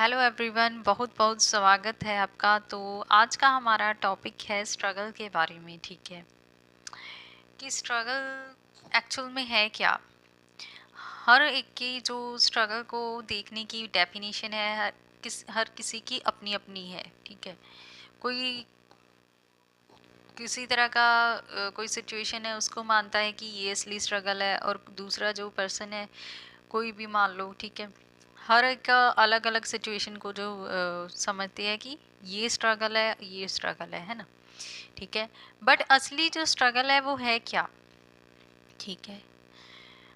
Hello everyone, बहुत बहुत स्वागत है आपका। तो आज का हमारा टॉपिक है स्ट्रगल के बारे में। ठीक है कि स्ट्रगल एक्चुअल में है क्या। हर एक की जो स्ट्रगल को देखने की डेफिनेशन है, हर किसी की अपनी अपनी है। ठीक है, कोई किसी तरह का कोई सिचुएशन है उसको मानता है कि ये असली स्ट्रगल है, और दूसरा जो पर्सन है कोई भी मान लो, ठीक है, हर एक का अलग अलग सिचुएशन को जो समझते हैं कि ये स्ट्रगल है, ये स्ट्रगल है ना। ठीक है, बट असली जो स्ट्रगल है वो है क्या। ठीक है,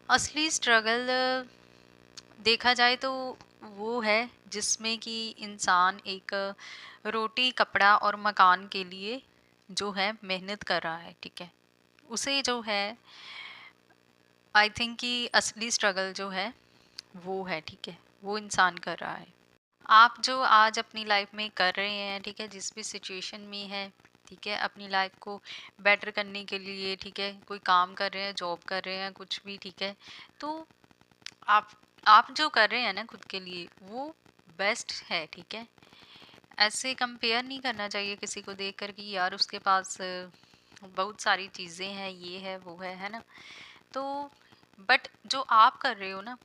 असली स्ट्रगल देखा जाए तो वो है जिसमें कि इंसान एक रोटी कपड़ा और मकान के लिए जो है मेहनत कर रहा है। ठीक है, उसे जो है आई थिंक कि असली स्ट्रगल जो है वो है। ठीक है, वो इंसान कर रहा है। आप जो आज अपनी लाइफ में कर रहे हैं, ठीक है, जिस भी सिचुएशन में है, ठीक है, अपनी लाइफ को बेटर करने के लिए, ठीक है, कोई काम कर रहे हैं, जॉब कर रहे हैं, कुछ भी, ठीक है, तो आप आप जो कर रहे हैं ना खुद के लिए वो बेस्ट है। ठीक है, ऐसे कंपेयर नहीं करना चाहिए किसी को देख कर कि यार उसके पास बहुत सारी चीज़ें हैं, ये है वो है ना। तो बट जो आप कर रहे हो ना,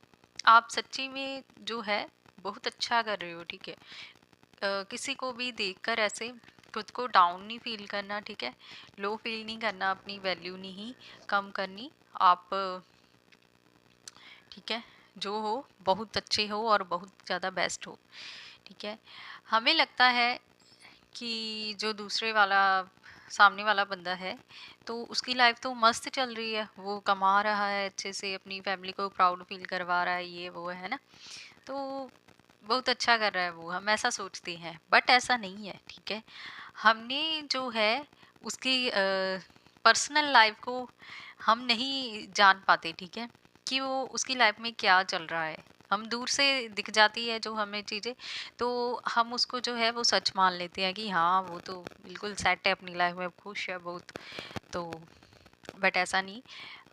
आप सच्ची में जो है बहुत अच्छा कर रहे हो। ठीक है, किसी को भी देखकर ऐसे खुद को डाउन नहीं फील करना। ठीक है, लो फील नहीं करना, अपनी वैल्यू नहीं कम करनी। आप ठीक है जो हो बहुत अच्छे हो और बहुत ज़्यादा बेस्ट हो। ठीक है, हमें लगता है कि जो दूसरे वाला सामने वाला बंदा है तो उसकी लाइफ तो मस्त चल रही है, वो कमा रहा है अच्छे से, अपनी फैमिली को प्राउड फील करवा रहा है, ये वो है ना, तो बहुत अच्छा कर रहा है वो, हम ऐसा सोचते हैं। बट ऐसा नहीं है। ठीक है, हमने जो है उसकी पर्सनल लाइफ को हम नहीं जान पाते। ठीक है, कि वो उसकी लाइफ में क्या चल रहा है। हम दूर से दिख जाती है जो हमें चीज़ें, तो हम उसको जो है वो सच मान लेते हैं कि हाँ वो तो बिल्कुल सेट है, अपनी लाइफ में खुश है बहुत। तो बट ऐसा नहीं,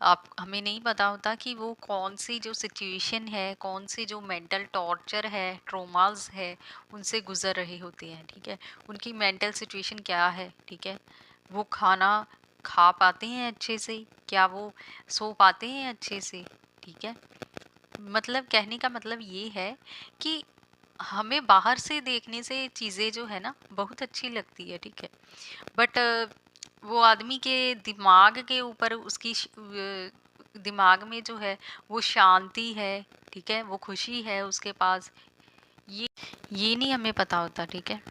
आप हमें नहीं पता होता कि वो कौन सी जो सिचुएशन है, कौन सी जो मेंटल टॉर्चर है, ट्रोमास है, उनसे गुजर रहे होते हैं। ठीक है, उनकी मेंटल सिचुएशन क्या है। ठीक है, वो खाना खा पाते हैं अच्छे से, क्या वो सो पाते हैं अच्छे से। ठीक है, मतलब कहने का मतलब ये है कि हमें बाहर से देखने से चीज़ें जो है ना बहुत अच्छी लगती है। ठीक है, बट वो आदमी के दिमाग के ऊपर उसकी दिमाग में जो है वो शांति है, ठीक है, वो खुशी है उसके पास, ये ये नहीं हमें पता होता। ठीक है,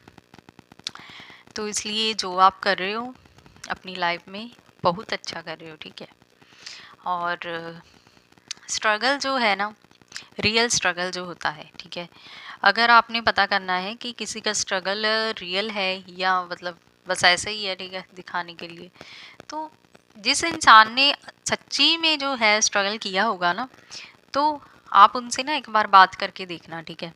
तो इसलिए जो आप कर रहे हो अपनी लाइफ में बहुत अच्छा कर रहे हो। ठीक है, और स्ट्रगल जो है ना, रियल स्ट्रगल जो होता है, ठीक है, अगर आपने पता करना है कि किसी का स्ट्रगल रियल है या मतलब बस ऐसे ही है, ठीक है, दिखाने के लिए, तो जिस इंसान ने सच्ची में जो है स्ट्रगल किया होगा ना, तो आप उनसे ना एक बार बात करके देखना। ठीक है,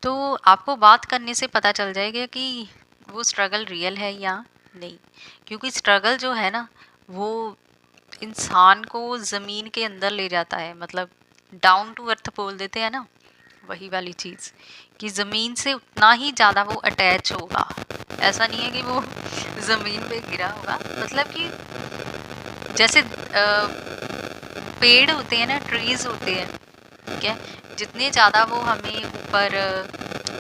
तो आपको बात करने से पता चल जाएगा कि वो स्ट्रगल रियल है या नहीं। क्योंकि स्ट्रगल जो है ना वो इंसान को ज़मीन के अंदर ले जाता है, मतलब डाउन टू अर्थ बोल देते हैं ना, वही वाली चीज़ कि ज़मीन से उतना ही ज़्यादा वो अटैच होगा। ऐसा नहीं है कि वो ज़मीन पे गिरा होगा, मतलब कि जैसे पेड़ होते हैं ना, ट्रीज़ होते हैं, ठीक है, जितने ज़्यादा वो हमें ऊपर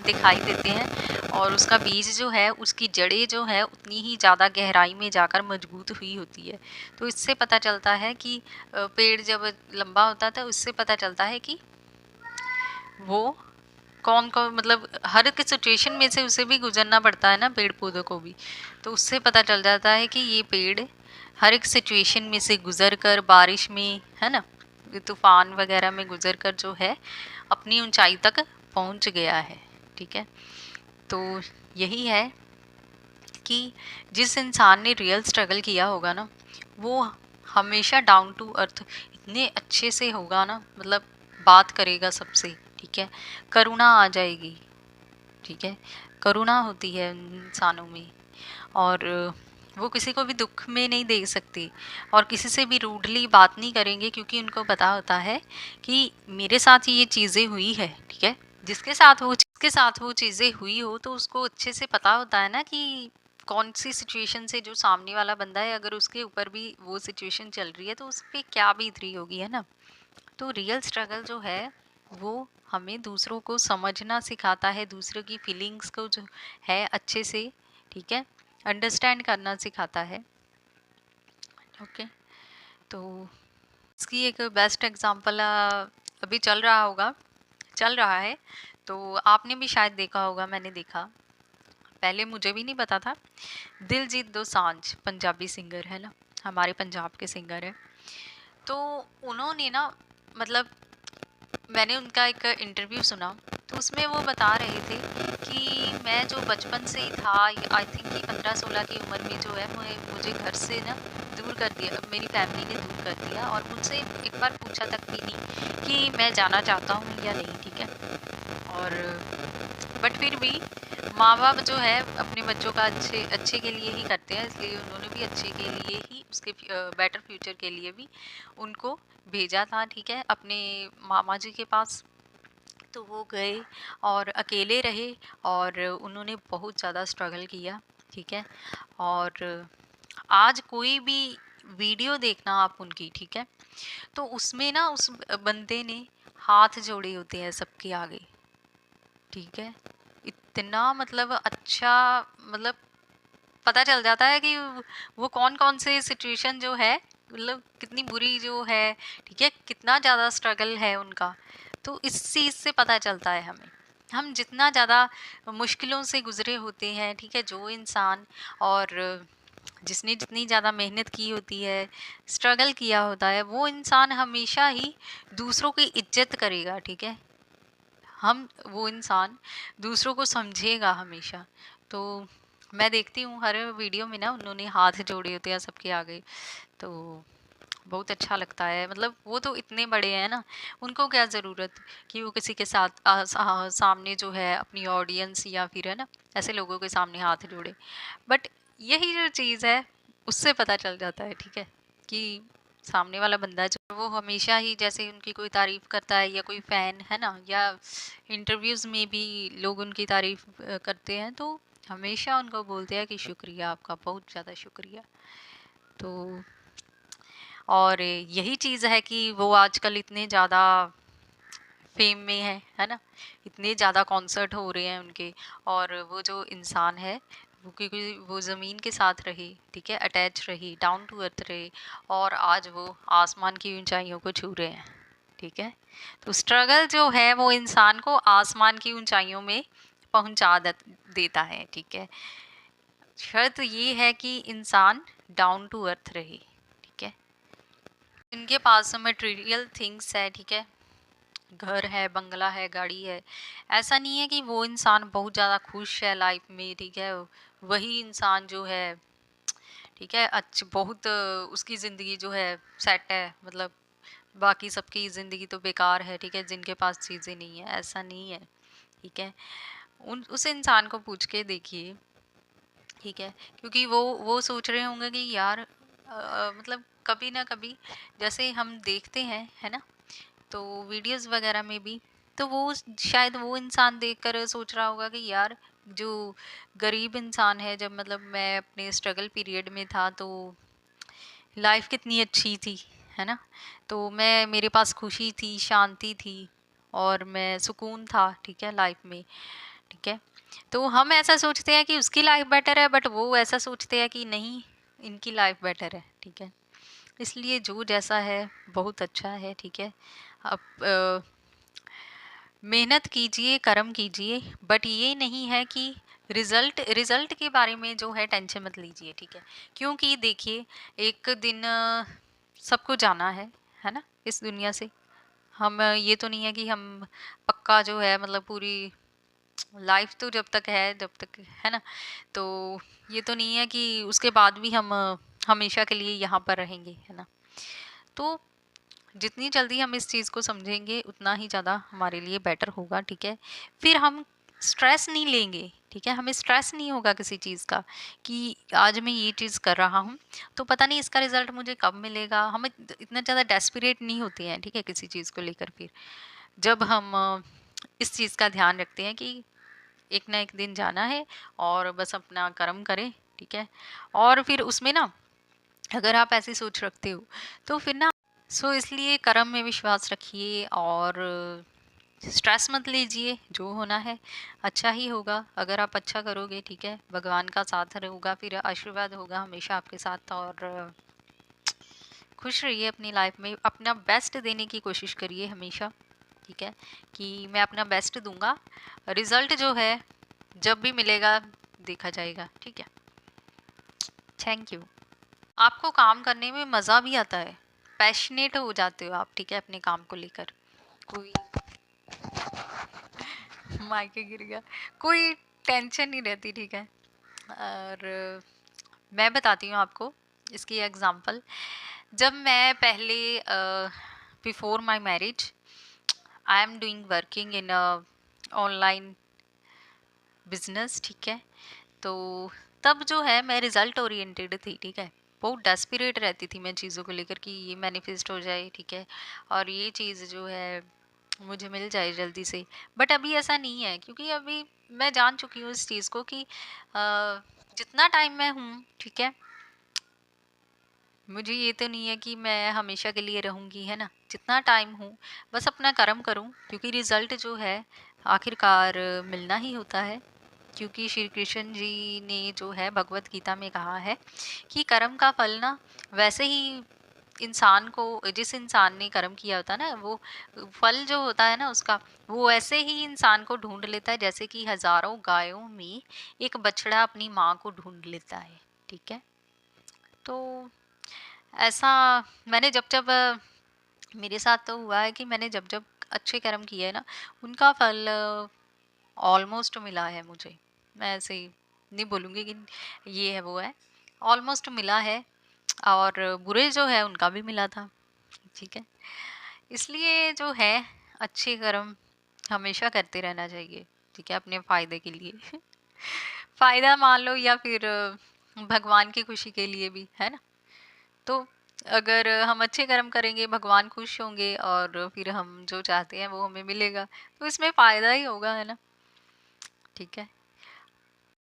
दिखाई देते हैं, और उसका बीज जो है, उसकी जड़ें जो है उतनी ही ज़्यादा गहराई में जाकर मजबूत हुई होती है। तो इससे पता चलता है कि पेड़ जब लंबा होता है तो इससे पता चलता है कि वो कौन कौन, मतलब हर एक सिचुएशन में से उसे भी गुजरना पड़ता है ना, पेड़ पौधों को भी। तो उससे पता चल जाता है कि ये पेड़ हर एक सिचुएशन में से गुजर कर, बारिश में है ना, तूफान वगैरह में गुजर कर जो है अपनी ऊंचाई तक पहुंच गया है। ठीक है, तो यही है कि जिस इंसान ने रियल स्ट्रगल किया होगा ना, वो हमेशा डाउन टू अर्थ इतने अच्छे से होगा ना, मतलब बात करेगा सबसे। ठीक है, करुणा आ जाएगी। ठीक है, करुणा होती है इंसानों में, और वो किसी को भी दुख में नहीं देख सकती, और किसी से भी रूडली बात नहीं करेंगे, क्योंकि उनको पता होता है कि मेरे साथ ये चीज़ें हुई है। ठीक है, जिसके साथ वो जिसके साथ वो चीज़ें हुई हो तो उसको अच्छे से पता होता है ना कि कौन सी सिचुएशन से जो सामने वाला बंदा है, अगर उसके ऊपर भी वो सिचुएशन चल रही है तो उस पे क्या बीत रही होगी, है ना। तो रियल स्ट्रगल जो है वो हमें दूसरों को समझना सिखाता है, दूसरों की फीलिंग्स को जो है अच्छे से, ठीक है, अंडरस्टैंड करना सिखाता है। ओके, तो इसकी एक बेस्ट एग्जांपल अभी चल रहा है, तो आपने भी शायद देखा होगा, मैंने देखा, पहले मुझे भी नहीं पता था। दिलजीत दोसांझ पंजाबी सिंगर है ना, हमारे पंजाब के सिंगर है। तो उन्होंने ना, मतलब मैंने उनका एक इंटरव्यू सुना, तो उसमें वो बता रहे थे कि मैं जो बचपन से ही था, आई थिंक कि 15-16 की उम्र में जो है मुझे घर से ना दूर कर दिया, मेरी फैमिली ने दूर कर दिया, और मुझसे एक बार पूछा तक भी नहीं कि मैं जाना चाहता हूँ या नहीं, ठीक है। और बट फिर भी माँ बाप जो है अपने बच्चों का अच्छे अच्छे के लिए ही करते हैं, इसलिए उन्होंने भी अच्छे के लिए ही, उसके बेटर फ्यूचर के लिए भी उनको भेजा था, ठीक है, अपने मामा जी के पास। तो वो गए और अकेले रहे, और उन्होंने बहुत ज़्यादा स्ट्रगल किया, ठीक है। और आज कोई भी वीडियो देखना आप उनकी, ठीक है, तो उसमें ना उस बंदे ने हाथ जोड़े होते हैं सबके आगे, ठीक है। इतना मतलब अच्छा, मतलब पता चल जाता है कि वो कौन कौन से सिचुएशन जो है, मतलब कितनी बुरी जो है, ठीक है, कितना ज़्यादा स्ट्रगल है उनका। तो इस चीज़ से पता चलता है हमें, हम जितना ज़्यादा मुश्किलों से गुजरे होते हैं, ठीक है, जो इंसान, और जिसने जितनी ज़्यादा मेहनत की होती है, स्ट्रगल किया होता है, वो इंसान हमेशा ही दूसरों की इज्जत करेगा, ठीक है। वो इंसान दूसरों को समझेगा हमेशा। तो मैं देखती हूँ हर वीडियो में ना उन्होंने हाथ जोड़े होते हैं सबके आगे, तो बहुत अच्छा लगता है। मतलब वो तो इतने बड़े हैं ना, उनको क्या ज़रूरत कि वो किसी के साथ सामने जो है अपनी ऑडियंस या फिर, है ना, ऐसे लोगों के सामने हाथ जोड़े। बट यही जो चीज़ है उससे पता चल जाता है, ठीक है, कि सामने वाला बंदा जो वो हमेशा ही जैसे उनकी कोई तारीफ करता है, या कोई फैन है ना, या इंटरव्यूज़ में भी लोग उनकी तारीफ करते हैं, तो हमेशा उनको बोलते हैं कि शुक्रिया, आपका बहुत ज़्यादा शुक्रिया। तो और यही चीज़ है कि वो आजकल इतने ज़्यादा फेम में है ना, इतने ज़्यादा कॉन्सर्ट हो रहे हैं उनके, और वो जो इंसान है वो, क्योंकि वो ज़मीन के साथ रही, ठीक है, अटैच रही, डाउन टू अर्थ रही, और आज वो आसमान की ऊंचाइयों को छू रहे हैं, ठीक है। तो स्ट्रगल जो है वो इंसान को आसमान की ऊंचाइयों में पहुंचा देता है, ठीक है। शर्त ये है कि इंसान डाउन टू अर्थ रहे, ठीक है। इनके पास मटेरियल थिंग्स है, ठीक है, घर है, बंगला है, गाड़ी है, ऐसा नहीं है कि वो इंसान बहुत ज़्यादा खुश है लाइफ में, ठीक है, वही इंसान जो है, ठीक है, बहुत उसकी ज़िंदगी जो है सेट है, मतलब बाकी सबकी ज़िंदगी तो बेकार है, ठीक है, जिनके पास चीज़ें नहीं है, ऐसा नहीं है, ठीक है। उस इंसान को पूछ के देखिए, ठीक है, क्योंकि वो सोच रहे होंगे कि यार मतलब कभी ना कभी जैसे हम देखते हैं, है ना, तो वीडियोस वगैरह में भी, तो वो शायद वो इंसान देखकर सोच रहा होगा कि यार जो गरीब इंसान है, जब मतलब मैं अपने स्ट्रगल पीरियड में था तो लाइफ कितनी अच्छी थी, है ना, तो मैं, मेरे पास खुशी थी, शांति थी, और मैं सुकून था, ठीक है, लाइफ में, ठीक है। तो हम ऐसा सोचते हैं कि उसकी लाइफ बेटर है, बट वो ऐसा सोचते हैं कि नहीं, इनकी लाइफ बेटर है, ठीक है। इसलिए जो जैसा है बहुत अच्छा है, ठीक है। अब मेहनत कीजिए, कर्म कीजिए, बट ये नहीं है कि रिजल्ट के बारे में जो है टेंशन मत लीजिए, ठीक है। क्योंकि देखिए एक दिन सबको जाना है ना, इस दुनिया से। हम ये तो नहीं है कि हम पक्का जो है, मतलब पूरी लाइफ तो जब तक है, जब तक, है ना, तो ये तो नहीं है कि उसके बाद भी हम हमेशा के लिए यहाँ पर रहेंगे, है ना। तो जितनी जल्दी हम इस चीज़ को समझेंगे उतना ही ज़्यादा हमारे लिए बेटर होगा, ठीक है। फिर हम स्ट्रेस नहीं लेंगे, ठीक है, हमें स्ट्रेस नहीं होगा किसी चीज़ का कि आज मैं ये चीज़ कर रहा हूँ तो पता नहीं इसका रिजल्ट मुझे कब मिलेगा। हम इतना ज़्यादा डेस्परेट नहीं होते हैं, ठीक है, किसी चीज़ को लेकर। फिर जब हम इस चीज़ का ध्यान रखते हैं कि एक ना एक दिन जाना है और बस अपना कर्म करें, ठीक है। और फिर उसमें ना, अगर आप ऐसी सोच रखते हो तो फिर ना, इसलिए कर्म में विश्वास रखिए और स्ट्रेस मत लीजिए, जो होना है अच्छा ही होगा। अगर आप अच्छा करोगे, ठीक है, भगवान का साथ होगा, फिर आशीर्वाद होगा हमेशा आपके साथ। और खुश रहिए अपनी लाइफ में, अपना बेस्ट देने की कोशिश करिए हमेशा, ठीक है, कि मैं अपना बेस्ट दूंगा, रिजल्ट जो है जब भी मिलेगा देखा जाएगा, ठीक है। Thank you. आपको काम करने में मज़ा भी आता है, पैशनेट हो जाते हो आप, ठीक है, अपने काम को लेकर। कोई माइके गिर गया, कोई टेंशन नहीं रहती, ठीक है। और मैं बताती हूँ आपको इसकी एग्जांपल। जब मैं पहले before my marriage I am doing working in online business, ठीक है। तो तब जो है मैं रिजल्ट ओरिएंटेड थी, ठीक है। बहुत डेस्परेट रहती थी मैं चीज़ों को लेकर कि ये मैनिफेस्ट हो जाए, ठीक है, और ये चीज़ जो है मुझे मिल जाए जल्दी से। बट अभी ऐसा नहीं है, क्योंकि अभी मैं जान चुकी हूँ इस चीज़ को कि जितना टाइम मैं हूँ, ठीक है, मुझे ये तो नहीं है कि मैं हमेशा के लिए रहूँगी, है ना। जितना टाइम हूँ बस अपना कर्म करूँ, क्योंकि रिजल्ट जो है आखिरकार मिलना ही होता है। क्योंकि श्री कृष्ण जी ने जो है भगवत गीता में कहा है कि कर्म का फल ना वैसे ही इंसान को, जिस इंसान ने कर्म किया होता है ना, वो फल जो होता है ना उसका, वो ऐसे ही इंसान को ढूंढ लेता है जैसे कि हजारों गायों में एक बछड़ा अपनी माँ को ढूंढ लेता है, ठीक है। तो ऐसा मैंने जब जब मेरे साथ तो हुआ है कि मैंने जब जब अच्छे कर्म किए हैं ना, उनका फल ऑलमोस्ट मिला है मुझे। मैं ऐसे ही नहीं बोलूँगी कि ये है वो है, ऑलमोस्ट मिला है। और बुरे जो है उनका भी मिला था, ठीक है। इसलिए जो है अच्छे कर्म हमेशा करते रहना चाहिए, ठीक है, अपने फायदे के लिए फायदा मान लो या फिर भगवान की खुशी के लिए भी, है ना। तो अगर हम अच्छे कर्म करेंगे, भगवान खुश होंगे और फिर हम जो चाहते हैं वो हमें मिलेगा, तो इसमें फायदा ही होगा, है ना, ठीक है।